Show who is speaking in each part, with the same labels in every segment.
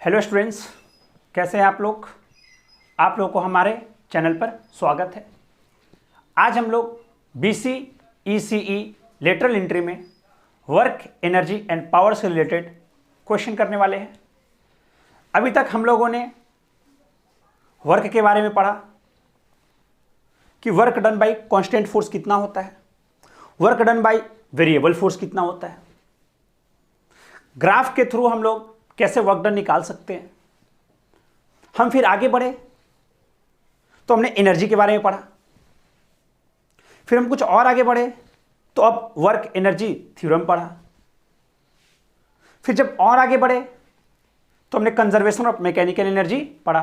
Speaker 1: Hello students, कैसे हैं आप लोग। आप लोगों को हमारे चैनल पर स्वागत है। आज हम लोग बीसी ईसीई लेटरल एंट्री में वर्क एनर्जी एंड पावर से रिलेटेड क्वेश्चन करने वाले हैं। अभी तक हम लोगों ने वर्क के बारे में पढ़ा कि work done by constant force कितना होता है, work done by variable force कितना होता है, ग्राफ के थ्रू हम लोग कैसे वर्क डन निकाल सकते हैं। हम फिर आगे बढ़े तो हमने एनर्जी के बारे में पढ़ा, फिर हम कुछ और आगे बढ़े तो अब वर्क एनर्जी थ्योरम पढ़ा, फिर जब और आगे बढ़े तो हमने कंजर्वेशन ऑफ मैकेनिकल एनर्जी पढ़ा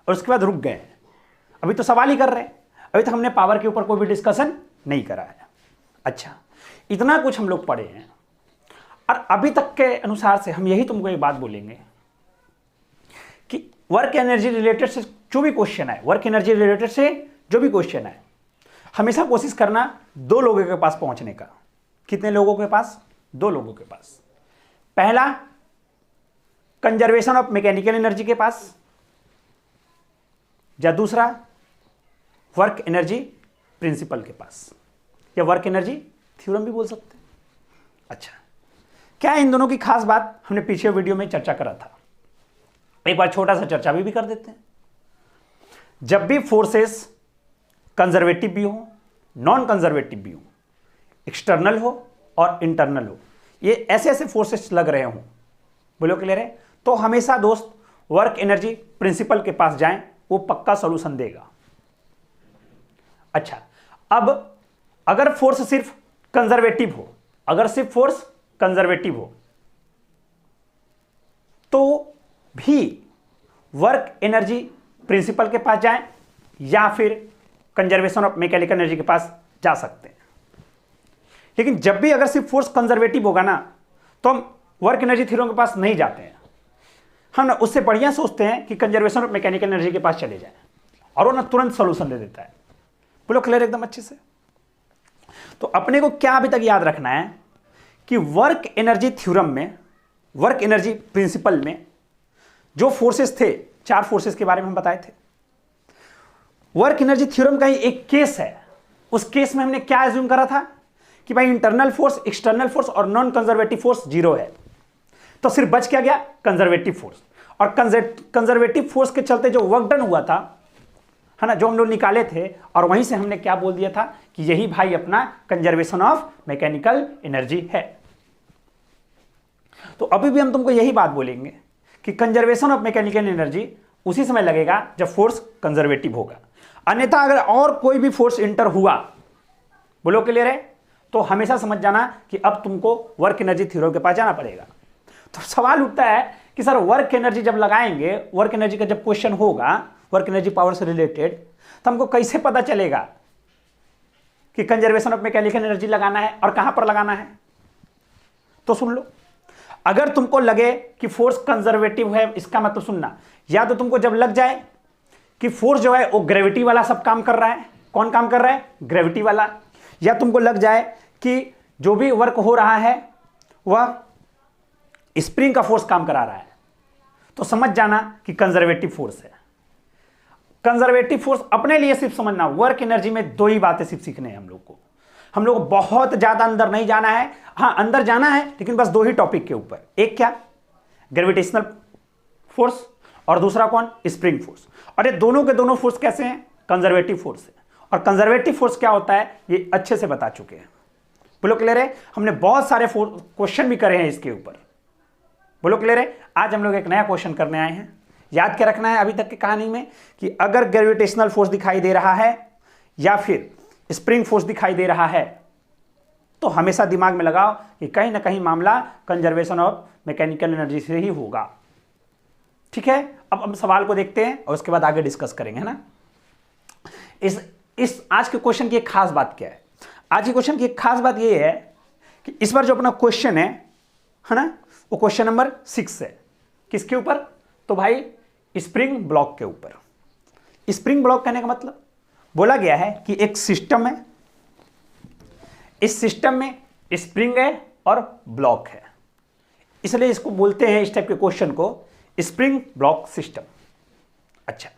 Speaker 1: और उसके बाद रुक गए। अभी तो सवाल ही कर रहे हैं, अभी तक हमने पावर के ऊपर कोई भी डिस्कशन नहीं करा है। अच्छा, इतना कुछ हम लोग पढ़े हैं और अभी तक के अनुसार से हम यही तुमको एक बात बोलेंगे कि वर्क एनर्जी रिलेटेड से जो भी क्वेश्चन है, वर्क एनर्जी रिलेटेड से जो भी क्वेश्चन है, हमेशा कोशिश करना दो लोगों के पास पहुंचने का। कितने लोगों के पास? दो लोगों के पास। पहला कंजर्वेशन ऑफ मैकेनिकल एनर्जी के पास, या दूसरा वर्क एनर्जी प्रिंसिपल के पास, या वर्क एनर्जी थ्योरम भी बोल सकते हैं। अच्छा, क्या है इन दोनों की खास बात हमने पीछे वीडियो में चर्चा करा था, एक बार छोटा सा चर्चा भी कर देते हैं। जब भी फोर्सेस कंजर्वेटिव भी हो, नॉन कंजर्वेटिव भी हो, एक्सटर्नल हो और इंटरनल हो, ये ऐसे ऐसे फोर्सेस लग रहे हों, बोलो क्लियर है, तो हमेशा दोस्त वर्क एनर्जी प्रिंसिपल के पास जाएं, वो पक्का सॉल्यूशन देगा। अच्छा, अब अगर फोर्स सिर्फ कंजर्वेटिव हो, अगर सिर्फ फोर्स कंजर्वेटिव हो तो भी वर्क एनर्जी प्रिंसिपल के पास जाएं या फिर कंजर्वेशन ऑफ मैकेनिकल एनर्जी के पास जा सकते हैं। लेकिन जब भी अगर सिर्फ फोर्स कंजर्वेटिव होगा ना, तो हम वर्क एनर्जी थ्योरम के पास नहीं जाते हैं। हम ना उससे बढ़िया सोचते हैं कि कंजर्वेशन ऑफ मैकेनिकल एनर्जी के पास चले जाएं और वो ना तुरंत सोल्यूशन दे देता है। बोलो क्लियर एकदम अच्छे से। तो अपने को क्या अभी तक याद रखना है कि वर्क एनर्जी थ्योरम में, वर्क एनर्जी प्रिंसिपल में जो फोर्सेस थे, चार फोर्सेस के बारे में हम बताए थे। वर्क एनर्जी थ्योरम का ही एक केस है, उस केस में हमने क्या एज्यूम करा था कि भाई इंटरनल फोर्स, एक्सटर्नल फोर्स और नॉन कंजर्वेटिव फोर्स जीरो है, तो सिर्फ बच क्या गया? Conservative force. और कंजर्वेटिव फोर्स के चलते जो वर्क डन हुआ था, है ना, जो हम लोग निकाले थे, और वहीं से हमने क्या बोल दिया था कि यही भाई अपना कंजर्वेशन ऑफ मैकेनिकल एनर्जी है। तो अभी भी हम तुमको यही बात बोलेंगे कि कंजर्वेशन ऑफ मैकेनिकल एनर्जी उसी समय लगेगा जब फोर्स कंजर्वेटिव होगा। अन्यथा अगर और कोई भी फोर्स इंटर हुआ, बोलो क्लियर है, तो हमेशा समझ जाना कि अब तुमको वर्क एनर्जी थ्योरम के पास जाना पड़ेगा। तो सवाल उठता है कि सर वर्क एनर्जी जब लगाएंगे, वर्क एनर्जी का जब क्वेश्चन होगा वर्क एनर्जी पावर से रिलेटेड, तो हमको कैसे पता चलेगा कि कंजर्वेशन ऑफ मैकेनिकल एनर्जी लगाना है और कहां पर लगाना है? तो सुन लो, अगर तुमको लगे कि फोर्स कंजर्वेटिव है, इसका मतलब सुनना, या तो तुमको जब लग जाए कि फोर्स जो है वो ग्रेविटी वाला सब काम कर रहा है। कौन काम कर रहा है? ग्रेविटी वाला। या तुमको लग जाए कि जो भी वर्क हो रहा है वह स्प्रिंग का फोर्स काम करा रहा है, तो समझ जाना कि कंजर्वेटिव फोर्स है। कंजर्वेटिव फोर्स अपने लिए सिर्फ समझना, वर्क एनर्जी में दो ही बातें सिर्फ सीखने हैं हम लोग को बहुत ज्यादा अंदर नहीं जाना है। हाँ, अंदर जाना है, लेकिन बस दो ही टॉपिक के ऊपर। एक क्या? ग्रेविटेशनल फोर्स, और दूसरा कौन? Spring force. और ये दोनों के दोनों फोर्स कैसे हैं? कंजर्वेटिव फोर्स है। और कंजर्वेटिव फोर्स क्या होता है ये अच्छे से बता चुके हैं। बोलो क्लियर है? हमने बहुत सारे क्वेश्चन भी करे हैं इसके ऊपर। बोलो क्लियर है? आज हम लोग एक नया क्वेश्चन करने आए हैं। याद क्या रखना है अभी तक की कहानी में कि अगर ग्रेविटेशनल फोर्स दिखाई दे रहा है या फिर स्प्रिंग फोर्स दिखाई दे रहा है, तो हमेशा दिमाग में लगाओ कि कहीं ना कहीं मामला कंजर्वेशन ऑफ मैकेनिकल एनर्जी से ही होगा। ठीक है, अब हम सवाल को देखते हैं और उसके बाद आगे डिस्कस करेंगे, है ना। इस आज के क्वेश्चन की एक खास बात क्या है? आज के क्वेश्चन की एक खास बात यह है कि इस बार जो अपना क्वेश्चन है ना, वो क्वेश्चन नंबर 6 है। किसके ऊपर? तो भाई स्प्रिंग ब्लॉक के ऊपर। स्प्रिंग ब्लॉक कहने का मतलब, बोला गया है कि एक सिस्टम है, इस सिस्टम में स्प्रिंग है और ब्लॉक है, इसलिए इसको बोलते हैं, इस टाइप के क्वेश्चन को स्प्रिंग ब्लॉक सिस्टम। अच्छा,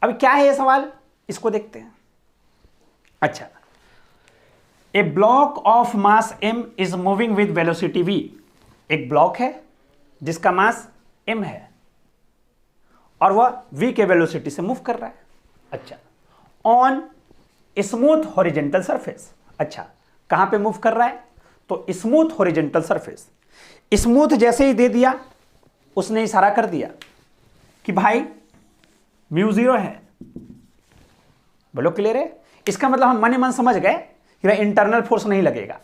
Speaker 1: अब क्या है ये सवाल, इसको देखते हैं। अच्छा, a block of mass m is moving with velocity v। एक ब्लॉक है जिसका मास m है और वह v के वेलोसिटी से मूव कर रहा है। अच्छा, ऑन स्मूथ हॉरिजेंटल सरफेस। अच्छा, कहां पे मूव कर रहा है, तो स्मूथ हॉरिजेंटल सरफेस। स्मूथ जैसे ही दे दिया, उसने इशारा कर दिया कि भाई μ0 है। बोलो क्लियर है? इसका मतलब हम मन ही मन समझ गए कि भाई इंटरनल फोर्स नहीं लगेगा।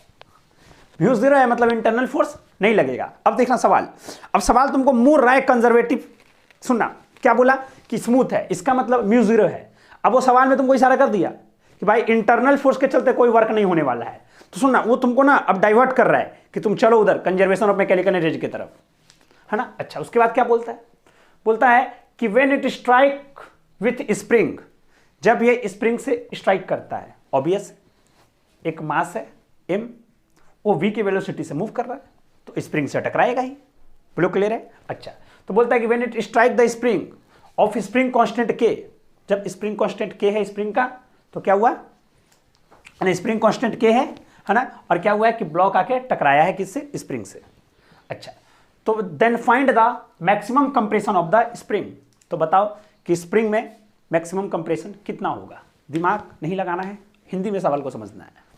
Speaker 1: μ0 है मतलब इंटरनल फोर्स नहीं लगेगा। अब देखना सवाल, अब सवाल तुमको मोर राय कंजर्वेटिव सुनना, क्या बोला कि स्मूथ है, इसका मतलब μ0 है। अब वो सवाल में तुमको इशारा कर दिया कि भाई इंटरनल फोर्स के चलते कोई वर्क नहीं होने वाला है, तो सुनना वो तुमको ना अब डाइवर्ट कर रहा है कि तुम चलो उधर कंजर्वेशन ऑफ मैकेनिकल एनर्जी की तरफ, है ना। अच्छा, उसके बाद क्या बोलता है, बोलता है कि when it strike with spring, जब ये स्प्रिंग से स्ट्राइक करता है, ऑब्वियस एक मास है m, वो v की वेलोसिटी से मूव कर रहा है तो स्प्रिंग से टकराएगा ही। बोलो क्लियर है? अच्छा, तो बोलता है कि when it strike the spring of spring constant k, जब स्प्रिंग कांस्टेंट k है स्प्रिंग का, तो क्या हुआ, स्प्रिंग कांस्टेंट k है ना, और क्या हुआ है कि ब्लॉक आके टकराया है किससे, स्प्रिंग से। अच्छा, तो then find the maximum compression of the spring. तो बताओ कि स्प्रिंग में मैक्सिमम कंप्रेशन कितना होगा। दिमाग नहीं लगाना है, हिंदी में सवाल को समझना है।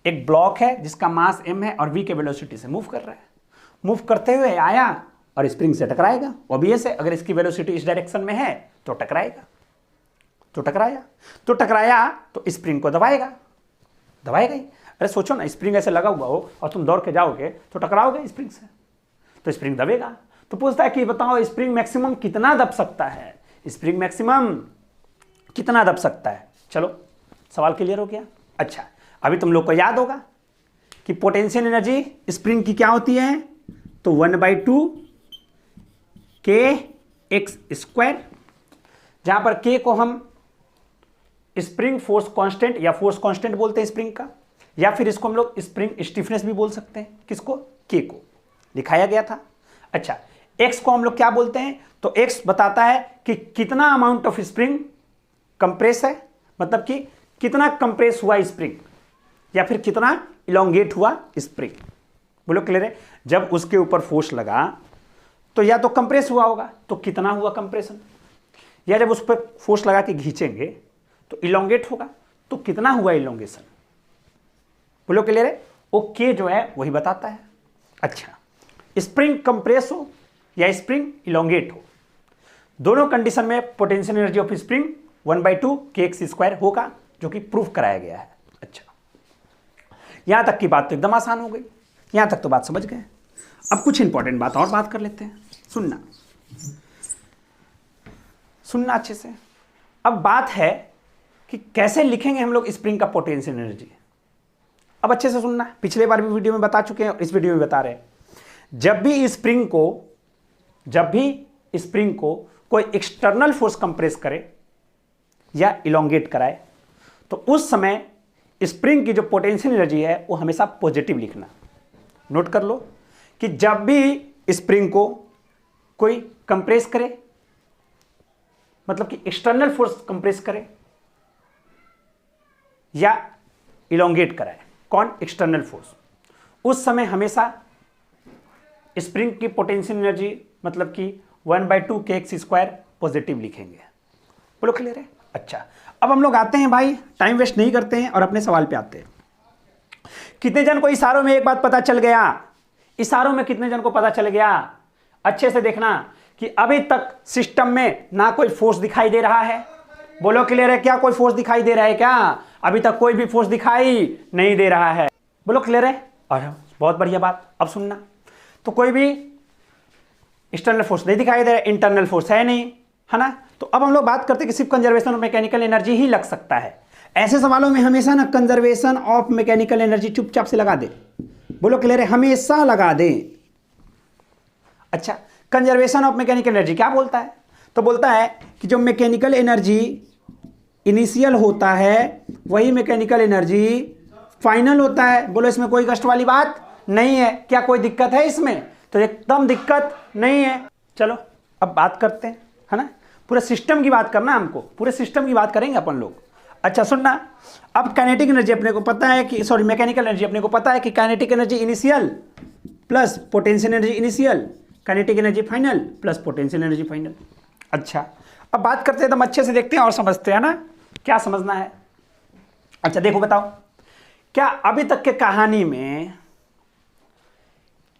Speaker 1: एक ब्लॉक है जिसका मास m है और v के वेलोसिटी से मूव कर रहा है, मूव करते हुए आया और स्प्रिंग से टकराएगा। ऑब्वियस है, अगर इसकी वेलोसिटी इस डायरेक्शन में है तो टकराएगा, तो टकराया तो स्प्रिंग को दबाएगा ही। अरे सोचो ना, स्प्रिंग ऐसे लगा हुआ हो और तुम दौड़ के जाओगे तो टकराओगे स्प्रिंग से, तो स्प्रिंग दबेगा। तो पूछता है कि बताओ स्प्रिंग मैक्सिमम कितना दब सकता है, स्प्रिंग मैक्सिमम कितना दब सकता है। चलो सवाल क्लियर हो गया। अच्छा, अभी तुम लोग को याद होगा कि पोटेंशियल एनर्जी स्प्रिंग की क्या होती है, तो 1/2 kx², जहां पर k को हम स्प्रिंग फोर्स कांस्टेंट या फोर्स कांस्टेंट बोलते हैं स्प्रिंग का, या फिर इसको हम लोग स्प्रिंग स्टिफनेस भी बोल सकते हैं। किसको, k को दिखाया गया था। अच्छा, x को हम लोग क्या बोलते हैं, तो x बताता है कि कितना अमाउंट ऑफ स्प्रिंग कंप्रेस है, मतलब कि कितना कंप्रेस हुआ स्प्रिंग या फिर कितना इलोंगेट हुआ स्प्रिंग। बोलो क्लियर है? जब उसके ऊपर फोर्स लगा तो या तो कंप्रेस हुआ होगा, तो कितना हुआ कंप्रेशन, या जब उस पर फोर्स लगा के खींचेंगे तो इलोंगेट होगा, तो कितना हुआ इलोंगेशन। बोलो क्लियर है? ओके, जो है वही बताता है। अच्छा, स्प्रिंग कंप्रेस हो या स्प्रिंग इलोंगेट हो, दोनों कंडीशन में potential energy of spring 1/2 kx² होगा, जो कि प्रूफ कराया गया है। अच्छा, यहां तक की बात तो एकदम आसान हो गई, यहां तक तो बात समझ गए। अब कुछ इंपॉर्टेंट बात और बात कर लेते हैं, सुनना अच्छे से। अब बात है कि कैसे लिखेंगे हम लोग स्प्रिंग का पोटेंशियल एनर्जी। अब अच्छे से सुनना, पिछले बार भी वीडियो में बता चुके हैं और इस वीडियो में बता रहे हैं। जब भी स्प्रिंग को कोई एक्सटर्नल फोर्स कंप्रेस करे या इलोंगेट कराए, तो उस समय स्प्रिंग की जो पोटेंशियल एनर्जी है वो हमेशा पॉजिटिव लिखना। नोट कर लो कि जब भी स्प्रिंग को कोई कंप्रेस करे, मतलब कि एक्सटर्नल फोर्स कंप्रेस करे या इलोंगेट कराए, कौन, एक्सटर्नल फोर्स, उस समय हमेशा स्प्रिंग की पोटेंशियल एनर्जी मतलब कि 1/2 kx² पॉजिटिव लिखेंगे। बोलो क्लियर है? अच्छा, अब हम लोग आते हैं भाई, टाइम वेस्ट नहीं करते हैं और अपने सवाल पे आते हैं। कितने जन को इशारों में एक बात पता चल गया, इशारों में कितने जन को पता चल गया, अच्छे से देखना कि अभी तक सिस्टम में ना कोई फोर्स दिखाई दे रहा है। बोलो क्लियर है? क्या कोई फोर्स दिखाई दे रहा है क्या? अभी तक कोई भी फोर्स दिखाई नहीं दे रहा है। बोलो क्लियर है? और बहुत बढ़िया बात। अब सुनना, तो कोई भी एक्सटर्नल फोर्स नहीं दिखाई दे रहा, इंटरनल फोर्स है नहीं, है ना। तो अब हम लोग बात करते हैं कि सिर्फ कंजर्वेशन ऑफ मैकेनिकल एनर्जी ही लग सकता है। ऐसे सवालों में हमेशा ना कंजर्वेशन ऑफ मैकेनिकल एनर्जी चुपचाप से लगा दे। बोलो क्लियर है? हमेशा लगा दे। अच्छा, कंजर्वेशन ऑफ मैकेनिकल एनर्जी क्या बोलता है, तो बोलता है कि जो मैकेनिकल एनर्जी इनिशियल होता है वही मैकेनिकल एनर्जी फाइनल होता है। बोलो इसमें कोई कष्ट वाली बात नहीं है, क्या कोई दिक्कत है इसमें? तो एकदम दिक्कत नहीं है। चलो अब बात करते हैं, है ना, पूरे सिस्टम की बात करना हमको, पूरे सिस्टम की बात करेंगे अपन लोग। अच्छा सुनना, अब काइनेटिक एनर्जी अपने को पता है कि, सॉरी मैकेनिकल एनर्जी अपने को पता है कि kinetic energy initial plus potential energy initial, kinetic energy final plus potential energy final. अच्छा अब बात करते हैं, एकदम अच्छे से देखते हैं और समझते हैं ना, क्या समझना है। अच्छा देखो बताओ, क्या अभी तक के कहानी में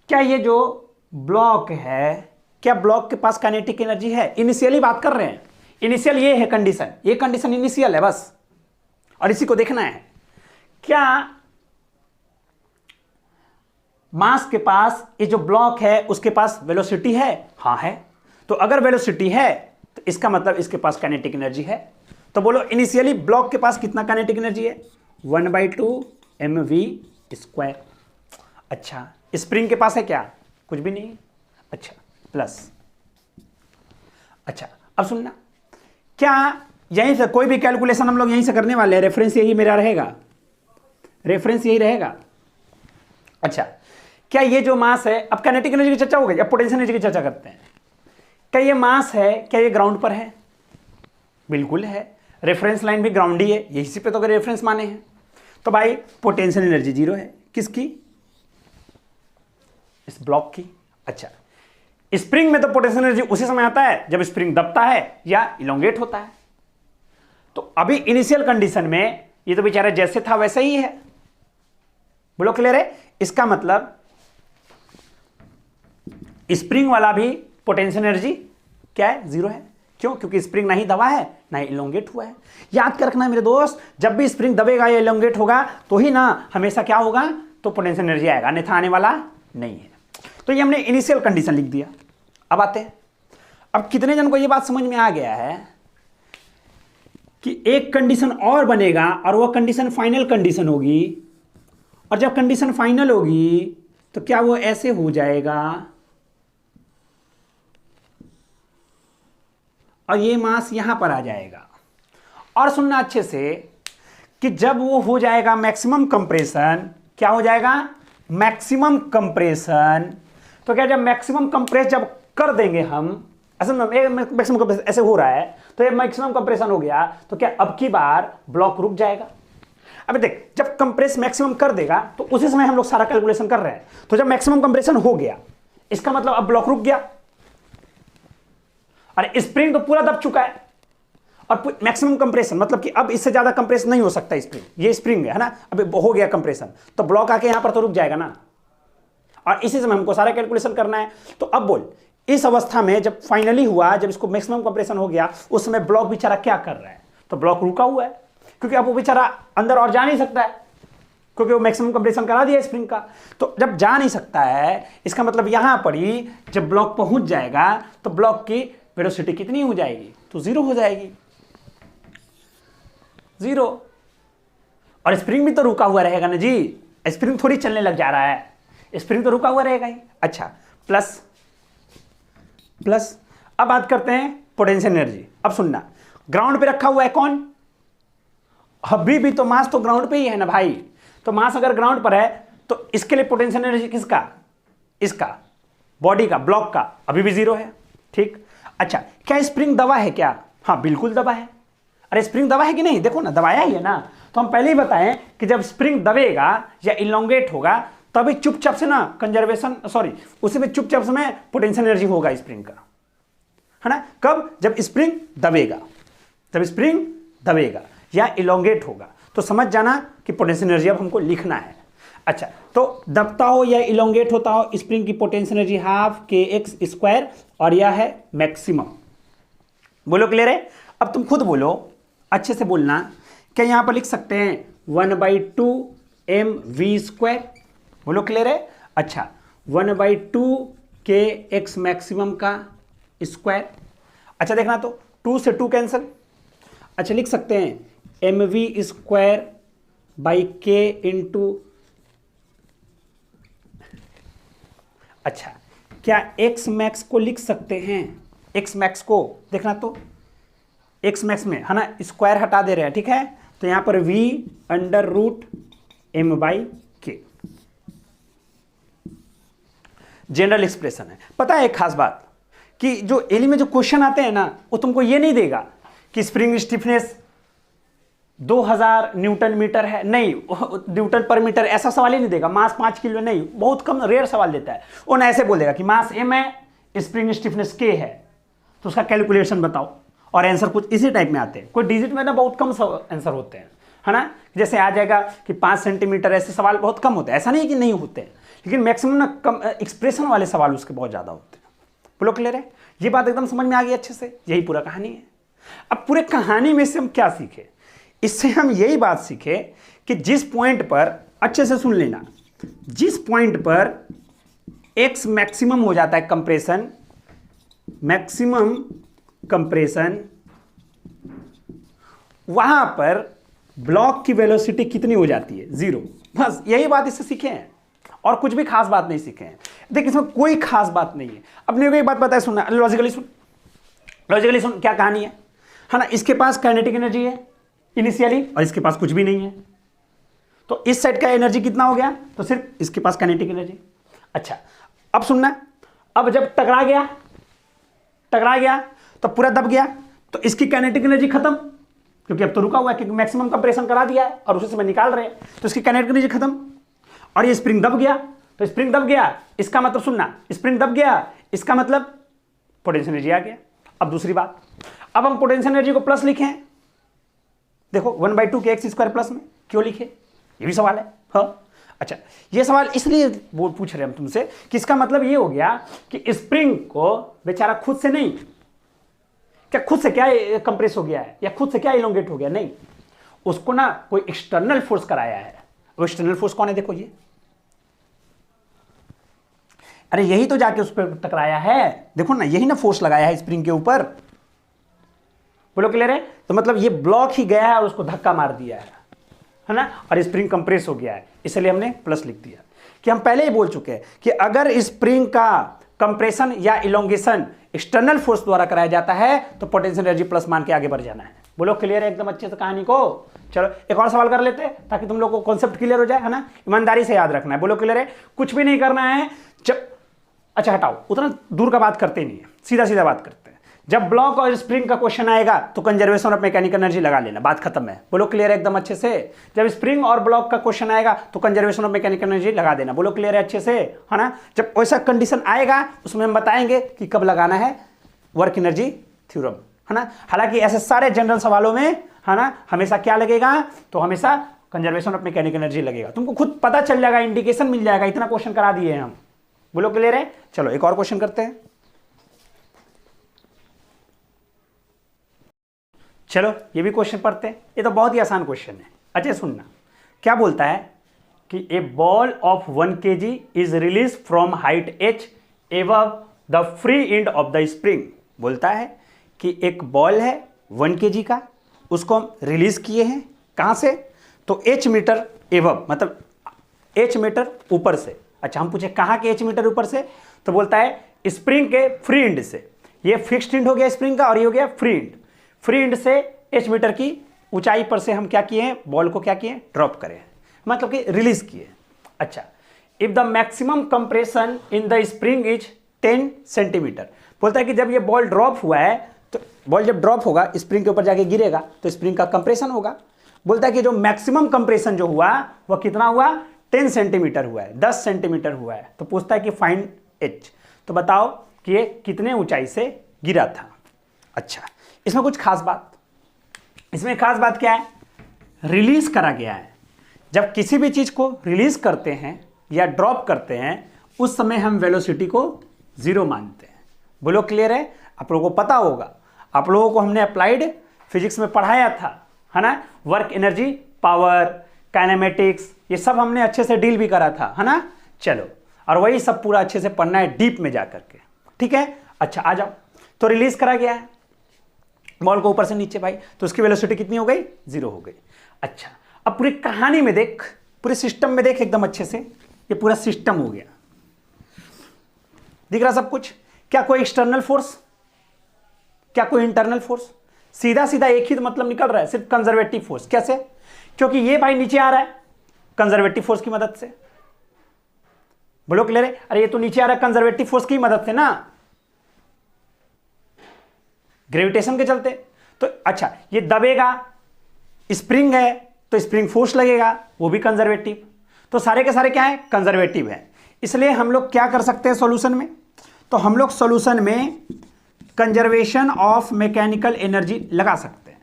Speaker 1: क्या ये जो ब्लॉक है, क्या ब्लॉक के पास काइनेटिक एनर्जी है? इनिशियली बात कर रहे हैं, इनिशियल ये है कंडीशन, ये कंडीशन इनिशियल है बस, और इसी को देखना है। क्या मास के पास ये जो ब्लॉक है उसके पास वेलोसिटी है? हाँ है। तो अगर वेलोसिटी है तो इसका मतलब इसके पास काइनेटिक एनर्जी है। तो बोलो इनिशियली ब्लॉक के पास कितना काइनेटिक एनर्जी है? 1/2 mv²। अच्छा स्प्रिंग के पास है क्या? कुछ भी नहीं। अच्छा प्लस, अच्छा अब सुनना, क्या यहीं से कोई भी कैलकुलेशन हम लोग यहीं से करने वाले हैं, रेफरेंस यही मेरा रहेगा, रेफरेंस यही रहेगा। अच्छा क्या ये जो मास है, अब काइनेटिक एनर्जी की चर्चा हो गई, अब पोटेंशियल एनर्जी की चर्चा करते हैं। क्या ये मास है, क्या ये ग्राउंड पर है? बिल्कुल है, रेफरेंस लाइन भी ग्राउंड ही है, यही पे तो अगर रेफरेंस माने हैं। तो भाई पोटेंशियल एनर्जी 0 है, किसकी? इस ब्लॉक की। अच्छा स्प्रिंग में तो पोटेंशियल एनर्जी उसी समय आता है जब स्प्रिंग दबता है या इलोंगेट होता है। तो अभी इनिशियल कंडीशन में ये तो बेचारा जैसे था वैसे ही है, बोलो क्लियर है? इसका मतलब स्प्रिंग वाला भी पोटेंशियल एनर्जी क्या है? 0 है। क्यों? क्योंकि स्प्रिंग ना ही दबा है ना ही इलोंगेट हुआ है। याद कर रखना मेरे दोस्त, जब भी स्प्रिंग दबेगा या इलोंगेट होगा तो ही ना हमेशा क्या होगा, तो पोटेंशियल एनर्जी आएगा, अन्यथा आने वाला नहीं है। तो ये हमने इनिशियल कंडीशन लिख दिया। अब आते हैं, अब कितने जन को ये बात समझ में आ गया है कि एक कंडीशन और बनेगा और वह कंडीशन फाइनल कंडीशन होगी, और जब कंडीशन फाइनल होगी तो क्या वो ऐसे हो जाएगा और ये मास यहां पर आ जाएगा। और सुनना अच्छे से कि जब वो हो जाएगा मैक्सिमम कंप्रेशन, क्या हो जाएगा? Maximum compression. तो क्या जब मैक्सिमम कंप्रेस जब कर देंगे हम, असल में मैक्सिमम कंप्रेशन ऐसे हो रहा है, तो ये मैक्सिमम कंप्रेशन हो गया, तो क्या अब की बार ब्लॉक रुक जाएगा? अबे देख, जब कंप्रेस मैक्सिमम कर देगा तो उसी समय हम लोग सारा कैलकुलेशन कर रहे हैं। तो जब मैक्सिमम कंप्रेशन हो गया इसका मतलब अब ब्लॉक रुक गया, अरे स्प्रिंग तो पूरा दब चुका है, और मैक्सिमम कंप्रेशन मतलब कि अब इससे ज्यादा कंप्रेस नहीं हो सकता स्प्रिंग, ये स्प्रिंग है ना, अभी हो गया कंप्रेशन, तो ब्लॉक आके यहां पर तो रुक जाएगा ना, और इसी समय हमको सारा कैलकुलेशन करना है। तो अब बोल, इस अवस्था में जब फाइनली हुआ, जब इसको मैक्सिमम कंप्रेशन हो गया, उस समय ब्लॉक बेचारा क्या कर रहा है? तो ब्लॉक रुका हुआ है, क्योंकि अब वो बेचारा अंदर और जा नहीं सकता है, क्योंकि वो मैक्सिमम कंप्रेशन करा दिया स्प्रिंग का। तो जब जा नहीं सकता है, इसका मतलब यहां पर ही जब ब्लॉक पहुंच जाएगा तो ब्लॉक की वेलोसिटी कितनी हो जाएगी? तो 0 हो जाएगी, 0। और स्प्रिंग भी तो रुका हुआ रहेगा ना जी, स्प्रिंग थोड़ी चलने लग जा रहा है, स्प्रिंग तो रुका हुआ रहेगा ही। अच्छा प्लस प्लस, अब बात करते हैं पोटेंशियल एनर्जी। अब सुनना, ग्राउंड पे रखा हुआ है कौन? अभी भी तो मास तो ग्राउंड पे ही है ना भाई। तो मास अगर ग्राउंड पर है तो इसके लिए पोटेंशियल एनर्जी किसका? इसका, बॉडी का, ब्लॉक का, अभी भी 0 है। ठीक। अच्छा क्या स्प्रिंग दबा है क्या? हाँ बिल्कुल दबा है। अरे स्प्रिंग दबा है कि नहीं? देखो ना, दबाया ही है ना। तो हम पहले ही बताएं कि जब स्प्रिंग दबेगा या इलोंगेट होगा तभी चुपचाप से ना कंजर्वेशन, सॉरी उसी में चुपचाप से में पोटेंशियल एनर्जी होगा स्प्रिंग का, है ना। कब? जब स्प्रिंग दबेगा, जब स्प्रिंग दबेगा या इलोंगेट होगा, तो समझ जाना कि पोटेंशियल एनर्जी अब हमको लिखना है। अच्छा तो दबता हो या इलोंगेट होता हो, स्प्रिंग की पोटेंशियल एनर्जी ½ kx², और यह है मैक्सिमम। बोलो क्लियर है? अब तुम खुद बोलो, अच्छे से बोलना। क्या यहां पर लिख सकते हैं 1/2 mv²? बोलो क्लियर है? अच्छा 1/2 kx मैक्सिमम का स्क्वायर। अच्छा देखना, तो 2 से 2 कैंसिल। अच्छा लिख सकते हैं mv²/k इंटू, अच्छा क्या x मैक्स को लिख सकते हैं? x मैक्स को देखना, तो x मैक्स में है ना स्क्वायर हटा दे रहे हैं, ठीक है। तो यहां पर v/m/k जनरल एक्सप्रेशन है। पता है एक खास बात कि जो एली में जो क्वेश्चन आते हैं ना, वो तुमको ये नहीं देगा कि स्प्रिंग स्टिफनेस 2000 न्यूटन मीटर है, नहीं, न्यूटन पर मीटर, ऐसा सवाल ही नहीं देगा। मास 5 किलो, नहीं, बहुत कम रेयर सवाल देता है। वो ना ऐसे बोल देगा कि मास m है, स्प्रिंग स्टिफनेस k है, तो उसका कैलकुलेशन बताओ, और आंसर कुछ इसी टाइप में आते हैं। कोई डिजिट में ना बहुत कम आंसर होते हैं, है ना। जैसे आ जाएगा कि 5 सेंटीमीटर, ऐसे सवाल बहुत कम होते हैं। ऐसा नहीं कि नहीं होते हैं, लेकिन मैक्सिमम ना कम एक्सप्रेशन वाले सवाल उसके बहुत ज़्यादा होते हैं। बोलो क्लियर है? ये बात एकदम समझ में आ गई अच्छे से? यही पूरा कहानी है। अब पूरे कहानी में से हम क्या सीखे? इससे हम यही बात सीखे कि जिस पॉइंट पर, अच्छे से सुन लेना, जिस पॉइंट पर x मैक्सिमम हो जाता है कंप्रेशन, मैक्सिमम कंप्रेशन, वहां पर ब्लॉक की वेलोसिटी कितनी हो जाती है? 0। बस यही बात इससे सीखे हैं, और कुछ भी खास बात नहीं सीखे हैं। देखिए इसमें कोई खास बात नहीं है। अपने को एक बात पता है, सुनना, लॉजिकली सुन, लॉजिकली सुन, क्या कहानी है ना। इसके पास काइनेटिक एनर्जी है इनिशियली, और इसके पास कुछ भी नहीं है, तो इस साइड का एनर्जी कितना हो गया? तो सिर्फ इसके पास काइनेटिक एनर्जी। अच्छा, अब सुनना, अब जब टकरा गया, टकरा गया तो पूरा दब गया, तो इसकी काइनेटिक एनर्जी खत्म, क्योंकि अब तो रुका हुआ है, क्योंकि मैक्सिमम कंप्रेशन करा दिया है और उसी से मैं निकाल रहे हैं, तो इसकी काइनेटिक एनर्जी खत्म। और ये स्प्रिंग दब गया, तो स्प्रिंग दब गया, इसका मतलब सुनना, स्प्रिंग दब गया, इसका मतलब पोटेंशियल एनर्जी आ गया। अब दूसरी बात, अब हम पोटेंशियल एनर्जी को प्लस लिखें, देखो 1/2 के x स्क्वायर प्लस में क्यों लिखे? ये भी सवाल है। हाँ, अच्छा, ये सवाल इसलिए पूछ रहे हैं हम तुमसे कि इसका मतलब ये हो गया कि स्प्रिंग को बेचारा खुद से नहीं, क्या खुद से क्या कंप्रेस हो गया है या खुद से क्या इलोंगेट हो गया, नहीं, उसको ना कोई एक्सटर्नल फोर्स कराया है। वो एक्सटर्नल फोर्स कौन है? देखो ये, अरे यही तो जाके उस पर टकराया है, देखो ना, यही ना फोर्स लगाया है स्प्रिंग के ऊपर। बोलो क्लियर है? तो मतलब ये ब्लॉक ही गया है और उसको धक्का मार दिया है ना, और स्प्रिंग कंप्रेस हो गया है, इसलिए हमने प्लस लिख दिया। कि हम पहले ही बोल चुके हैं कि अगर स्प्रिंग का कंप्रेशन या इलोंगेशन एक्सटर्नल फोर्स द्वारा कराया जाता है तो पोटेंशियल एनर्जी प्लस मान के आगे बढ़ जाना है। बोलो क्लियर है एकदम अच्छे से कहानी को? चलो एक और सवाल कर लेते हैं ताकि तुम लोग को कॉन्सेप्ट क्लियर हो जाए, है ना। ईमानदारी से याद रखना है। बोलो क्लियर है? कुछ भी नहीं करना है। जब, अच्छा हटाओ, उतना दूर का बात करते नहीं है, सीधा सीधा बात करते हैं। जब ब्लॉक और स्प्रिंग का क्वेश्चन आएगा तो कंजर्वेशन ऑफ मैकेनिकल एनर्जी लगा लेना, बात खत्म है। बोलो क्लियर है एकदम अच्छे से? जब स्प्रिंग और ब्लॉक का क्वेश्चन आएगा तो कंजर्वेशन ऑफ मैकेनिकल एनर्जी लगा देना। बोलो क्लियर है अच्छे से, है ना। जब वैसा कंडीशन आएगा उसमें हम बताएंगे कि कब लगाना है वर्क एनर्जी थ्योरम, है ना। हालांकि ऐसे सारे जनरल सवालों में, है ना, हमेशा क्या लगेगा? तो हमेशा कंजर्वेशन ऑफ मैकेनिकल एनर्जी लगेगा। तुमको खुद पता चल जाएगा, इंडिकेशन मिल जाएगा, इतना क्वेश्चन करा दिए हैं हम। बोलो क्लियर है? चलो एक और क्वेश्चन करते हैं। चलो ये भी क्वेश्चन पढ़ते हैं, ये तो बहुत ही आसान क्वेश्चन है। अच्छा सुनना, क्या बोलता है कि a ball of 1 kg is release from height h above the free end of the spring. बोलता है कि एक बॉल है 1 kg का, उसको हम रिलीज किए हैं, कहां से? तो h मीटर एबव, मतलब h मीटर ऊपर से। अच्छा, हम पूछे कहां के h मीटर ऊपर से? तो बोलता है स्प्रिंग के फ्री एंड से। ये फिक्स्ड एंड हो गया स्प्रिंग का, और ये हो गया फ्री एंड। फ्री एंड से h मीटर की ऊंचाई पर से हम क्या किए हैं? बॉल को क्या किए? ड्रॉप करें, मतलब कि रिलीज किए। अच्छा, if the maximum compression in the spring is 10 centimetre. बोलता है कि जब ये बॉल ड्रॉप हुआ है, तो बॉल जब ड्रॉप होगा स्प्रिंग के ऊपर जाके गिरेगा तो स्प्रिंग का कंप्रेशन होगा। बोलता है कि जो मैक्सिमम कंप्रेशन जो हुआ वह कितना हुआ? 10 सेंटीमीटर हुआ है, 10 सेंटीमीटर हुआ है। तो पूछता है कि फाइंड h। तो बताओ कि ये कितने ऊंचाई से गिरा था। अच्छा, इसमें कुछ खास बात, इसमें खास बात क्या है? रिलीज करा गया है। जब किसी भी चीज को रिलीज करते हैं या ड्रॉप करते हैं उस समय हम वेलोसिटी को 0 मानते हैं। बोलो क्लियर है? आप लोगों को पता होगा, आप लोगों को हमने अप्लाइड फिजिक्स में पढ़ाया था, है ना। वर्क एनर्जी, पावर, काइनेमेटिक्स, ये सब हमने अच्छे से डील भी करा था, है ना। चलो, और वही सब पूरा अच्छे से पढ़ना है डीप में जाकर के, ठीक है। अच्छा आ जाओ, तो रिलीज करा गया है बॉल को ऊपर से नीचे भाई, तो उसकी वेलोसिटी कितनी हो गई? 0 हो गई। अच्छा, अब पूरी कहानी में देख, पूरे सिस्टम में देख एकदम अच्छे से, ये पूरा सिस्टम हो गया, दिख रहा सब कुछ? क्या कोई एक्सटर्नल फोर्स, क्या कोई इंटरनल फोर्स? सीधा सीधा एक ही मतलब निकल रहा है, सिर्फ कंजर्वेटिव फोर्स। कैसे? क्योंकि ये भाई नीचे आ रहा है कंजर्वेटिव फोर्स की मदद से। बोलो क्लियर है? अरे ये तो नीचे आ रहा है कंजर्वेटिव फोर्स की मदद से ना। ग्रेविटेशन के चलते। तो अच्छा, ये दबेगा, स्प्रिंग है तो स्प्रिंग फोर्स लगेगा, वो भी कंजर्वेटिव। तो सारे के सारे क्या है, कंजर्वेटिव है। इसलिए हम लोग क्या कर सकते हैं सॉल्यूशन में, तो हम लोग सॉल्यूशन में कंजर्वेशन ऑफ मैकेनिकल एनर्जी लगा सकते हैं।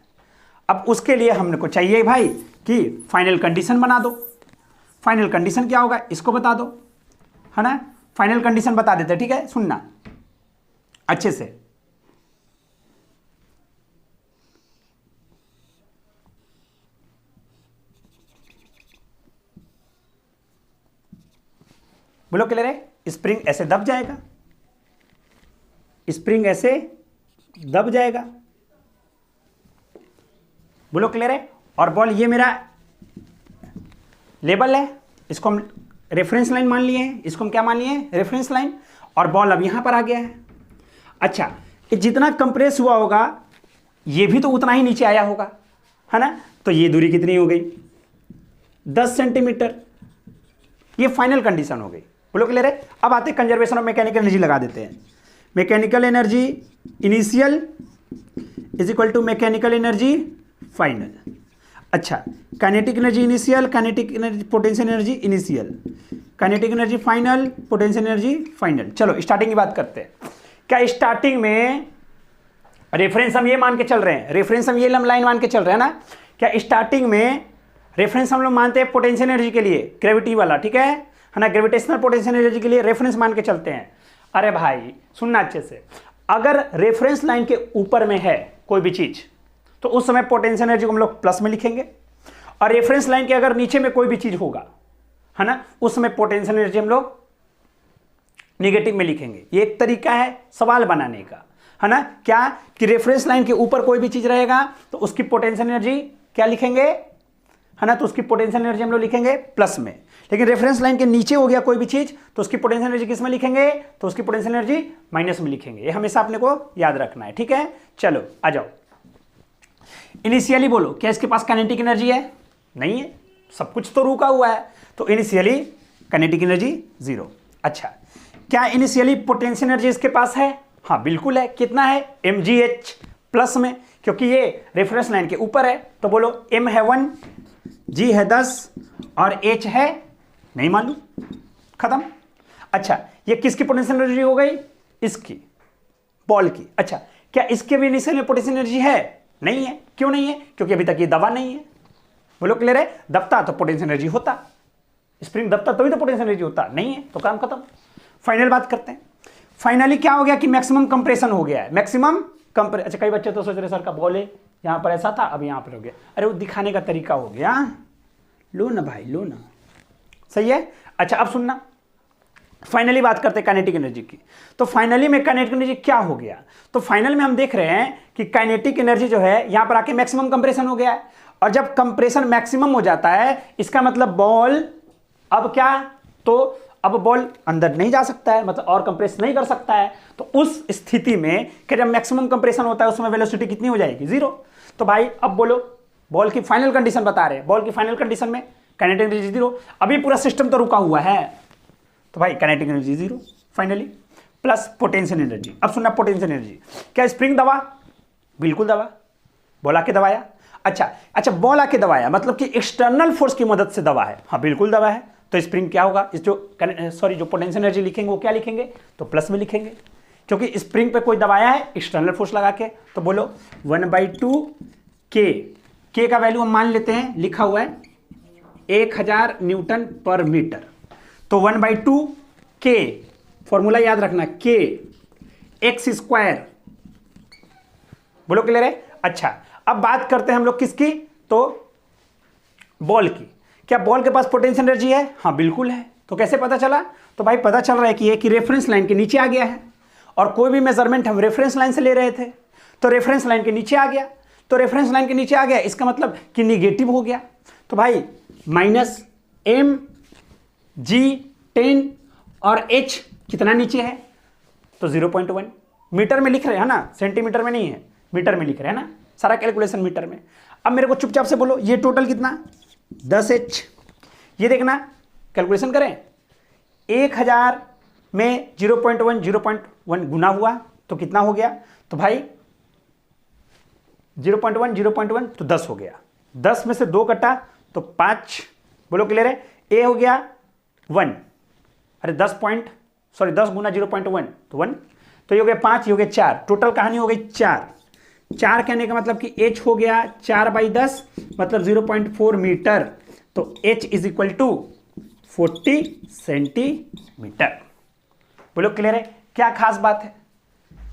Speaker 1: अब उसके लिए हमने को चाहिए भाई कि फाइनल कंडीशन बना दो। फाइनल कंडीशन क्या होगा इसको बता दो, है ना। फाइनल कंडीशन बता देते, ठीक है, सुनना अच्छे से। बोलो क्लियर है। स्प्रिंग ऐसे दब जाएगा, स्प्रिंग ऐसे दब जाएगा, बोलो क्लियर है। और बॉल ये मेरा लेबल है, इसको हम रेफरेंस लाइन मान लिए हैं, इसको हम क्या मान लिए हैं, रेफरेंस लाइन। और बॉल अब यहां पर आ गया है। अच्छा, ये जितना कंप्रेस हुआ होगा ये भी तो उतना ही नीचे आया होगा, है ना। तो ये दूरी कितनी हो गई, 10 सेंटीमीटर। ये फाइनल कंडीशन हो गई, बोलो क्लियर है। अब आते कंजर्वेशन ऑफ मैकेनिकल एनर्जी लगा देते हैं। Mechanical energy initial is equal to mechanical energy final. अच्छा, kinetic energy initial, kinetic energy potential energy initial, kinetic energy final, potential energy final. चलो स्टार्टिंग की बात करते हैं। क्या स्टार्टिंग में रेफरेंस हम ये मान के चल रहे हैं, रेफरेंस हम ये लाइन मान के चल रहे हैं ना। क्या स्टार्टिंग में रेफरेंस हम लोग मानते हैं पोटेंशियल एनर्जी के लिए, ग्रेविटी वाला, ठीक है ना, ग्रेविटेशनल पोटेंशियल एनर्जी के लिए रेफरेंस मान के चलते हैं। अरे भाई सुनना अच्छे से, अगर रेफरेंस लाइन के ऊपर में है कोई भी चीज तो उस समय पोटेंशियल एनर्जी को हम लोग प्लस में लिखेंगे, और रेफरेंस लाइन के अगर नीचे में कोई भी चीज होगा, है ना, उस समय पोटेंशियल एनर्जी हम लोग नेगेटिव में लिखेंगे। ये एक तरीका है सवाल बनाने का, है ना। क्या कि रेफरेंस लाइन के ऊपर कोई भी चीज रहेगा तो उसकी पोटेंशियल एनर्जी क्या लिखेंगे, है ना, तो उसकी पोटेंशियल एनर्जी हम लोग लिखेंगे प्लस में। लेकिन रेफरेंस लाइन के नीचे हो गया कोई भी चीज तो उसकी पोटेंशियल एनर्जी किस में लिखेंगे, तो उसकी पोटेंशियल एनर्जी माइनस में लिखेंगे। ये हमेशा अपने को याद रखना है, ठीक है। चलो आ जाओ, इनिशियली बोलो, क्या इसके पास काइनेटिक एनर्जी है, नहीं है, सब कुछ तो रुका हुआ है, तो इनिशियली काइनेटिक एनर्जी 0। अच्छा, क्या इनिशियली पोटेंशियल एनर्जी इसके पास है, हाँ बिल्कुल है। कितना है, mgh प्लस में, क्योंकि ये रेफरेंस लाइन के ऊपर है। तो बोलो m है 1, g है 10 और h है नहीं मालूम, खत्म। अच्छा, ये किसकी पोटेंशियल एनर्जी हो गई, इसकी, बॉल की। अच्छा, क्या इसके भी इनिशियल में पोटेंशियल एनर्जी है, नहीं है। क्यों नहीं है, क्योंकि अभी तक ये दबा नहीं है। बोलो क्लियर है। दबता तो पोटेंशियल एनर्जी होता, स्प्रिंग दबता तभी तो पोटेंशियल एनर्जी होता, नहीं है तो काम खत्म। फाइनल बात करते हैं। फाइनली क्या हो गया कि मैक्सिमम कंप्रेशन हो गया है, मैक्सिमम कंप्रेशन। अच्छा, कई बच्चे तो सोच रहे सर का बॉल है यहां पर ऐसा था अब यहां पर हो गया, अरे वो दिखाने का तरीका हो गया, लो ना भाई लो ना, सही है। अच्छा अब सुनना, फाइनली बात करते हैं काइनेटिक एनर्जी की। तो फाइनली में काइनेटिक एनर्जी क्या हो गया, तो फाइनल में हम देख रहे हैं कि काइनेटिक एनर्जी जो है यहां पर आके मैक्सिमम कंप्रेशन हो गया है। और जब कंप्रेशन मैक्सिमम हो जाता है इसका मतलब बॉल अब क्या, तो अब बॉल अंदर नहीं जा सकता है, मतलब और कंप्रेस नहीं कर सकता है। तो उस स्थिति में कि जब मैक्सिमम कंप्रेशन होता है उस समय वेलोसिटी कितनी हो जाएगी, 0। तो भाई अब बोलो, बॉल की फाइनल कंडीशन बता रहे हैं, बॉल की फाइनल कंडीशन में काइनेटिक एनर्जी 0। अभी पूरा सिस्टम तो रुका हुआ है, तो भाई kinetic energy 0 finally, plus potential energy. अब सुनना, पोटेंशियल एनर्जी, क्या स्प्रिंग दबा, बिल्कुल दबा, बॉल आके दबाया। अच्छा बॉल आके दबाया मतलब कि एक्सटर्नल फोर्स की मदद से दबा है, हाँ बिल्कुल दबा है। तो स्प्रिंग क्या होगा, इस जो पोटेंशियल एनर्जी लिखेंगे वो क्या लिखेंगे, तो प्लस में लिखेंगे, क्योंकि स्प्रिंग पे कोई दबाया है एक्सटर्नल फोर्स लगा के। तो बोलो 1/2 के का वैल्यू हम मान लेते हैं, लिखा हुआ है 1000 न्यूटन पर मीटर। तो 1/2 के, फॉर्मूला याद रखना, के एक्स स्क्वायर, बोलो क्लियर है। अच्छा अब बात करते हैं हम लोग किसकी, तो बॉल की। क्या बॉल के पास पोटेंशियल एनर्जी है, हाँ बिल्कुल है। तो कैसे पता चला, तो भाई पता चल रहा है कि ये कि रेफरेंस लाइन के नीचे आ गया है, और कोई भी मेजरमेंट हम रेफरेंस लाइन से ले रहे थे तो रेफरेंस लाइन के नीचे आ गया। तो रेफरेंस लाइन के नीचे आ गया इसका मतलब कि निगेटिव हो गया। तो भाई -mg10 और h कितना नीचे है, तो 0.1 मीटर में लिख रहे हैं ना, सेंटीमीटर में नहीं है, मीटर में लिख रहे हैं ना, सारा कैलकुलेशन मीटर में। अब मेरे को चुपचाप से बोलो ये टोटल कितना, 10h। ये देखना कैलकुलेशन करें, 1000 में 0.1 गुना हुआ तो कितना हो गया, तो भाई 0.1 0.1 तो 10 हो गया, 10 में से 2 कटा तो 5, बोलो क्लियर है। ए हो गया 1, अरे 10 गुना 0.1 तो 1, तो ये हो गया 5, ये हो गया 4, टोटल कहानी हो गई 4 कहने का मतलब कि h हो गया 4/10 मतलब 0.4 मीटर, तो h is equal to 40 centimetre. बोलो क्लियर है। क्या खास बात है?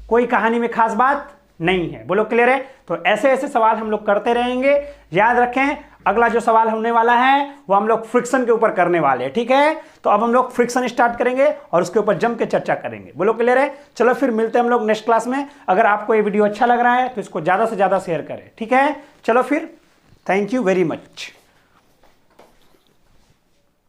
Speaker 1: कोई कहानी में खास बात नहीं है। बोलो क्लियर है। तो ऐसे ऐसे सवाल हम लोग करते रहेंगे। याद रखें अगला जो सवाल होने वाला है वो हम लोग फ्रिक्शन के ऊपर करने वाले हैं, ठीक है। तो अब हम लोग फ्रिक्शन स्टार्ट करेंगे और उसके ऊपर जम के चर्चा करेंगे। बोलो क्लियर है। चलो फिर मिलते हैं हम लोग नेक्स्ट क्लास में। अगर आपको ये वीडियो अच्छा लग रहा है तो इसको ज्यादा से ज्यादा शेयर करें, ठीक है। चलो फिर, थैंक यू वेरी मच।